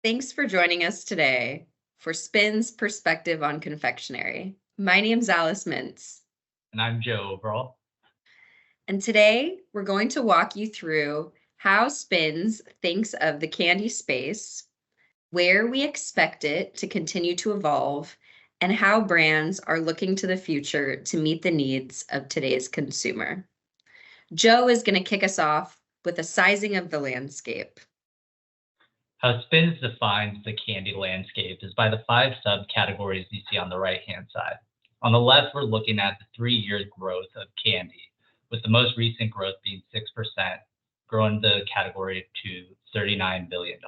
Thanks for joining us today for Spin's Perspective on Confectionery. My name's Alice Mintz, And I'm Joe overall. and today we're going to walk you through how Spins thinks of the candy space, where we expect it to continue to evolve, and how brands are looking to the future to meet the needs of today's consumer. Joe is going to kick us off with a sizing of the landscape. How Spins defines the candy landscape is by the 5 subcategories you see on the right-hand side. On the left, we're looking at the 3-year growth of candy, with the most recent growth being 6%, growing the category to $39 billion.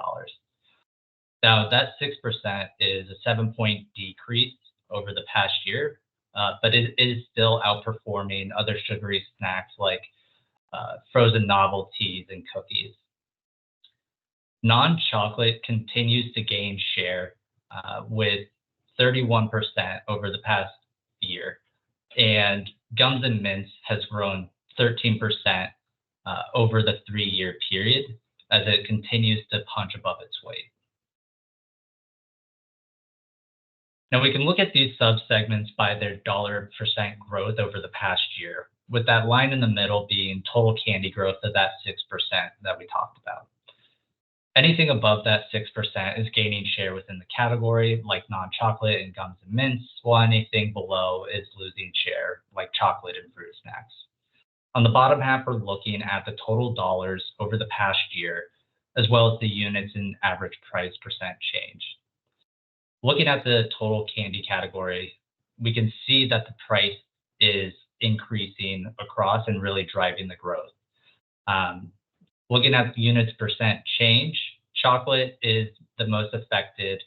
Now, that 6% is a 7-point decrease over the past year, but it is still outperforming other sugary snacks like frozen novelties and cookies. Non-chocolate continues to gain share with 31% over the past year, and gums and mints has grown 13% over the 3-year period as it continues to punch above its weight. Now we can look at these subsegments by their dollar% growth over the past year, with that line in the middle being total candy growth of that 6% that we talked about. Anything above that 6% is gaining share within the category, like non-chocolate and gums and mints, while anything below is losing share, like chocolate and fruit snacks. On the bottom half, we're looking at the total dollars over the past year, as well as the units and average price percent change. Looking at the total candy category, we can see that the price is increasing across and really driving the growth. Looking at the units percent change, chocolate is the most affected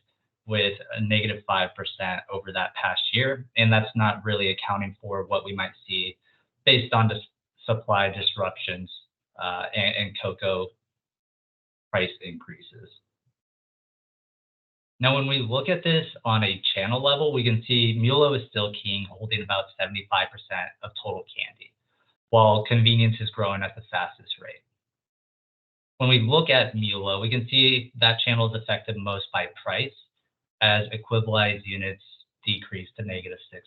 with a negative 5% over that past year, and that's not really accounting for what we might see based on the supply disruptions and cocoa price increases. Now, when we look at this on a channel level, we can see MULO is still king, holding about 75% of total candy, while convenience is growing at the fastest rate. When we look at MULO, we can see that channel is affected most by price, as equivalized units decrease to negative 6%.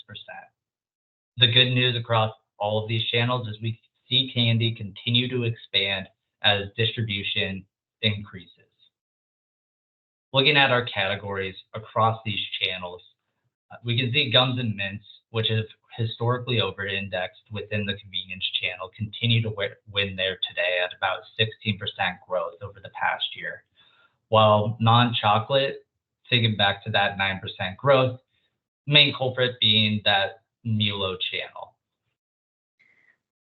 The good news across all of these channels is we see candy continue to expand as distribution increases. Looking at our categories across these channels, we can see gums and mints, which have historically over-indexed within the convenience channel, continue to win there today at about 16% growth over the past year. While non-chocolate, thinking back to that 9% growth, main culprit being that MULO channel.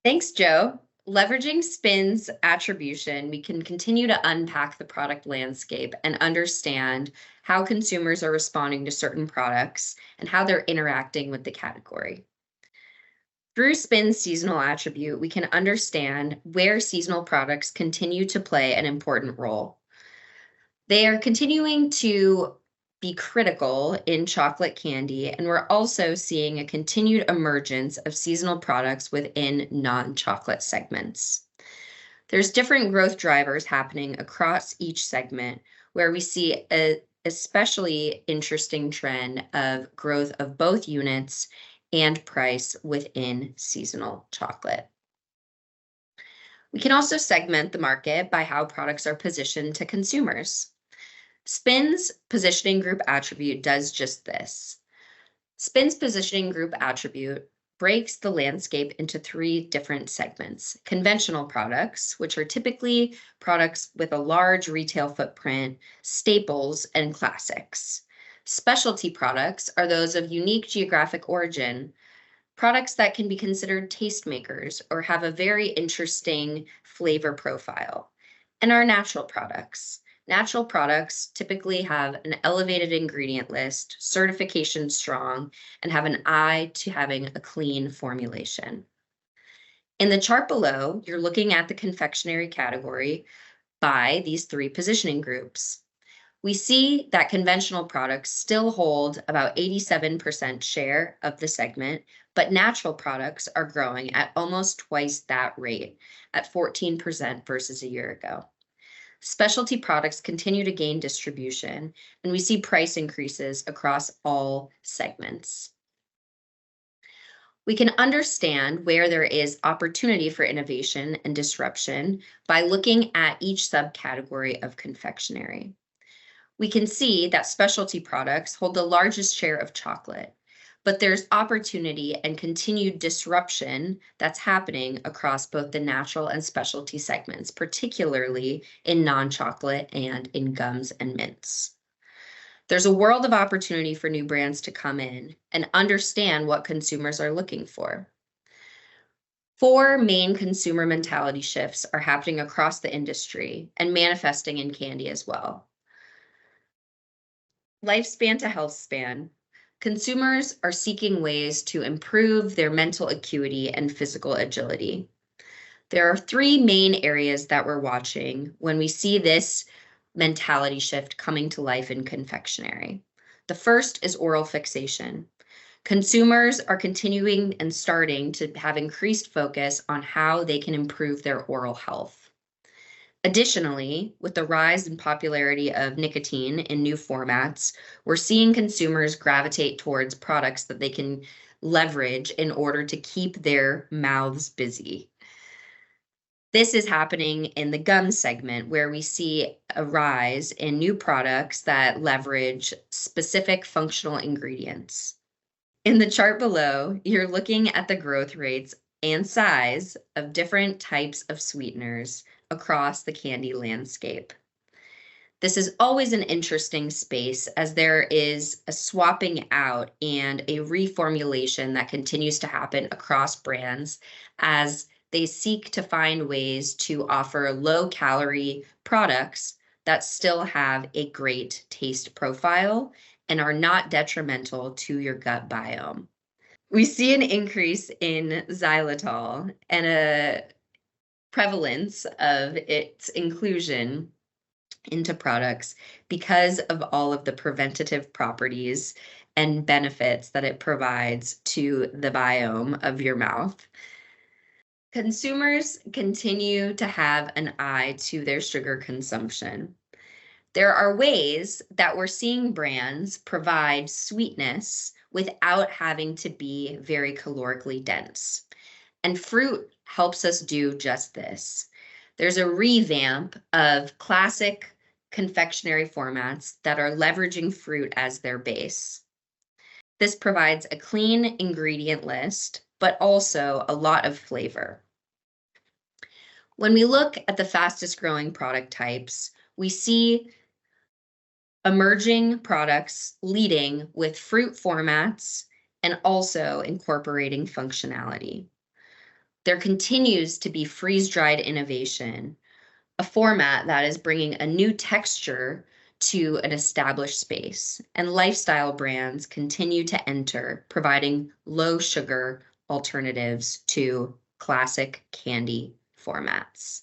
Thanks, Joe. Leveraging Spin's attribution, we can continue to unpack the product landscape and understand how consumers are responding to certain products and how they're interacting with the category. Through Spin's seasonal attribute, we can understand where seasonal products continue to play an important role. They are continuing to be critical in chocolate candy, and we're also seeing a continued emergence of seasonal products within non-chocolate segments. There's different growth drivers happening across each segment, where we see a especially interesting trend of growth of both units and price within seasonal chocolate. We can also segment the market by how products are positioned to consumers. Spin's positioning group attribute does just this. Spin's positioning group attribute breaks the landscape into 3 different segments: conventional products, which are typically products with a large retail footprint, staples, and classics. Specialty products are those of unique geographic origin, products that can be considered tastemakers or have a very interesting flavor profile. And our natural products. Natural products typically have an elevated ingredient list, certification strong, and have an eye to having a clean formulation. In the chart below, you're looking at the confectionery category by these 3 positioning groups. We see that conventional products still hold about 87% share of the segment, but natural products are growing at almost twice that rate, at 14% versus a year ago. Specialty products continue to gain distribution, and we see price increases across all segments. We can understand where there is opportunity for innovation and disruption by looking at each subcategory of confectionery. We can see that specialty products hold the largest share of chocolate, but there's opportunity and continued disruption that's happening across both the natural and specialty segments, particularly in non-chocolate and in gums and mints. There's a world of opportunity for new brands to come in and understand what consumers are looking for. 4 main consumer mentality shifts are happening across the industry and manifesting in candy as well. Lifespan to health span. Consumers are seeking ways to improve their mental acuity and physical agility. There are 3 main areas that we're watching when we see this mentality shift coming to life in confectionery. The first is oral fixation. Consumers are continuing and starting to have increased focus on how they can improve their oral health. Additionally, with the rise in popularity of nicotine in new formats, we're seeing consumers gravitate towards products that they can leverage in order to keep their mouths busy. This is happening in the gum segment, where we see a rise in new products that leverage specific functional ingredients. In the chart below, you're looking at the growth rates and size of different types of sweeteners across the candy landscape. This is always an interesting space, as there is a swapping out and a reformulation that continues to happen across brands as they seek to find ways to offer low-calorie products that still have a great taste profile and are not detrimental to your gut biome. We see an increase in xylitol and a prevalence of its inclusion into products because of all of the preventative properties and benefits that it provides to the biome of your mouth. Consumers continue to have an eye to their sugar consumption. There are ways that we're seeing brands provide sweetness without having to be very calorically dense. And fruit helps us do just this. There's a revamp of classic confectionery formats that are leveraging fruit as their base. This provides a clean ingredient list, but also a lot of flavor. When we look at the fastest growing product types, we see emerging products leading with fruit formats and also incorporating functionality. There continues to be freeze-dried innovation, a format that is bringing a new texture to an established space, and lifestyle brands continue to enter, providing low sugar alternatives to classic candy formats.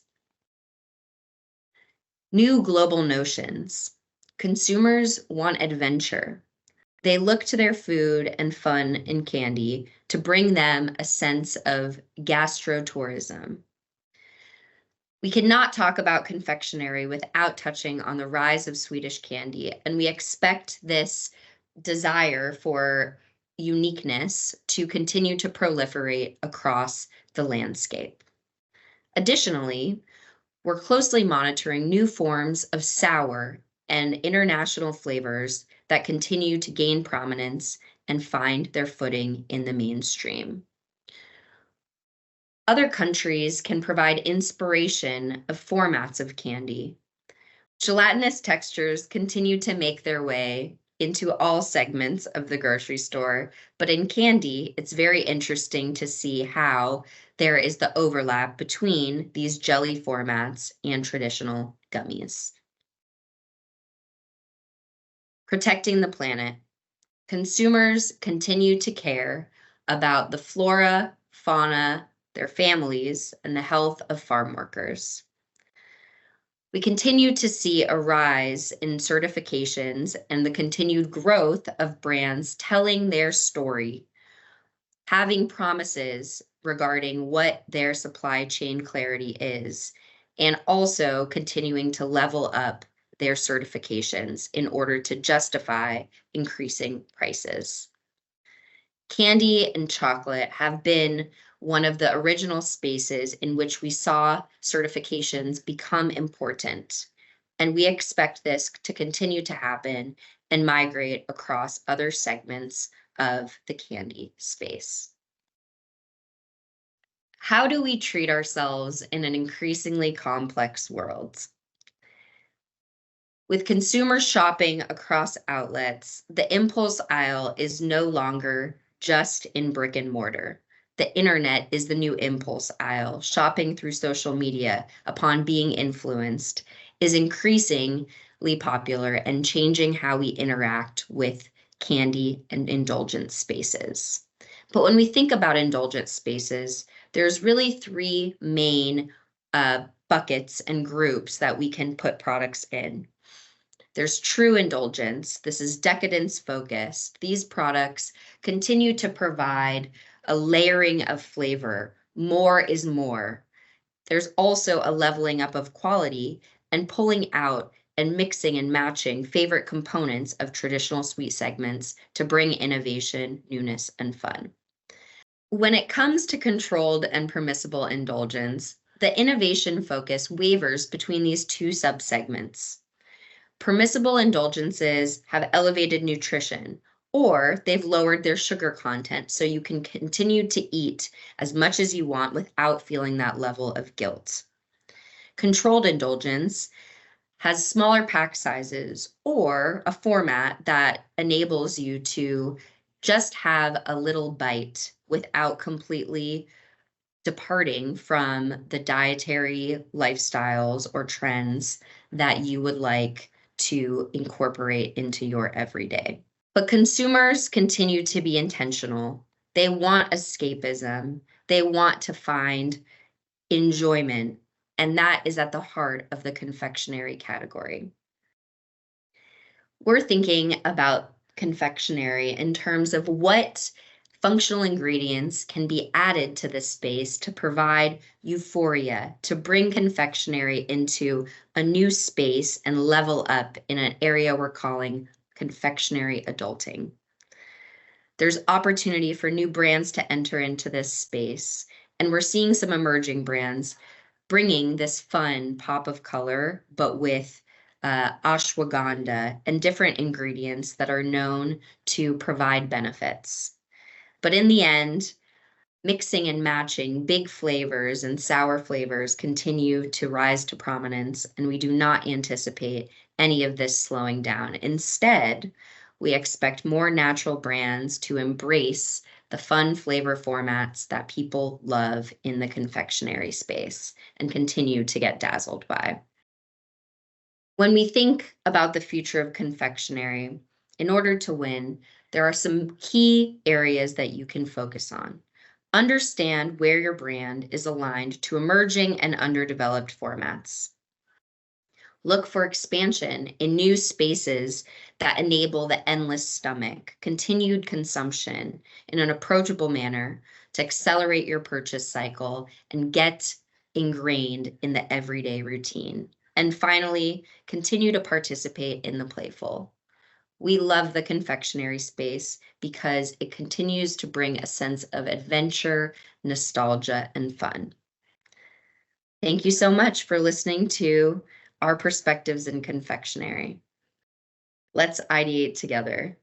New global notions. Consumers want adventure. They look to their food and fun in candy to bring them a sense of gastrotourism. We cannot talk about confectionery without touching on the rise of Swedish candy, and we expect this desire for uniqueness to continue to proliferate across the landscape. Additionally, we're closely monitoring new forms of sour and international flavors that continue to gain prominence and find their footing in the mainstream. Other countries can provide inspiration of formats of candy. Gelatinous textures continue to make their way into all segments of the grocery store, but in candy, it's very interesting to see how there is the overlap between these jelly formats and traditional gummies. Protecting the planet. Consumers continue to care about the flora, fauna, their families, and the health of farm workers. We continue to see a rise in certifications and the continued growth of brands telling their story, having promises regarding what their supply chain clarity is, and also continuing to level up their certifications in order to justify increasing prices. Candy and chocolate have been one of the original spaces in which we saw certifications become important. And we expect this to continue to happen and migrate across other segments of the candy space. How do we treat ourselves in an increasingly complex world? With consumers shopping across outlets, the impulse aisle is no longer just in brick and mortar. The internet is the new impulse aisle. Shopping through social media upon being influenced is increasingly popular and changing how we interact with candy and indulgent spaces. But when we think about indulgent spaces, there's really three main buckets and groups that we can put products in. There's true indulgence. This is decadence focused. These products continue to provide a layering of flavor. More is more. There's also a leveling up of quality and pulling out and mixing and matching favorite components of traditional sweet segments to bring innovation, newness, and fun. When it comes to controlled and permissible indulgence, the innovation focus wavers between these two subsegments. Permissible indulgences have elevated nutrition, or they've lowered their sugar content so you can continue to eat as much as you want without feeling that level of guilt. Controlled indulgence has smaller pack sizes or a format that enables you to just have a little bite without completely departing from the dietary lifestyles or trends that you would like to incorporate into your everyday. But consumers continue to be intentional. They want escapism. They want to find enjoyment. And that is at the heart of the confectionery category. We're thinking about confectionery in terms of what functional ingredients can be added to this space to provide euphoria, to bring confectionery into a new space and level up in an area we're calling confectionery adulting. There's opportunity for new brands to enter into this space, and we're seeing some emerging brands bringing this fun pop of color, but with ashwagandha and different ingredients that are known to provide benefits. But in the end, mixing and matching big flavors and sour flavors continue to rise to prominence, and we do not anticipate any of this slowing down. Instead, we expect more natural brands to embrace the fun flavor formats that people love in the confectionery space and continue to get dazzled by. When we think about the future of confectionery, in order to win, there are some key areas that you can focus on. Understand where your brand is aligned to emerging and underdeveloped formats. Look for expansion in new spaces that enable the endless stomach, continued consumption in an approachable manner to accelerate your purchase cycle and get ingrained in the everyday routine. And finally, continue to participate in the playful. We love the confectionery space because it continues to bring a sense of adventure, nostalgia, and fun. Thank you so much for listening to our perspectives in confectionery. Let's ideate together.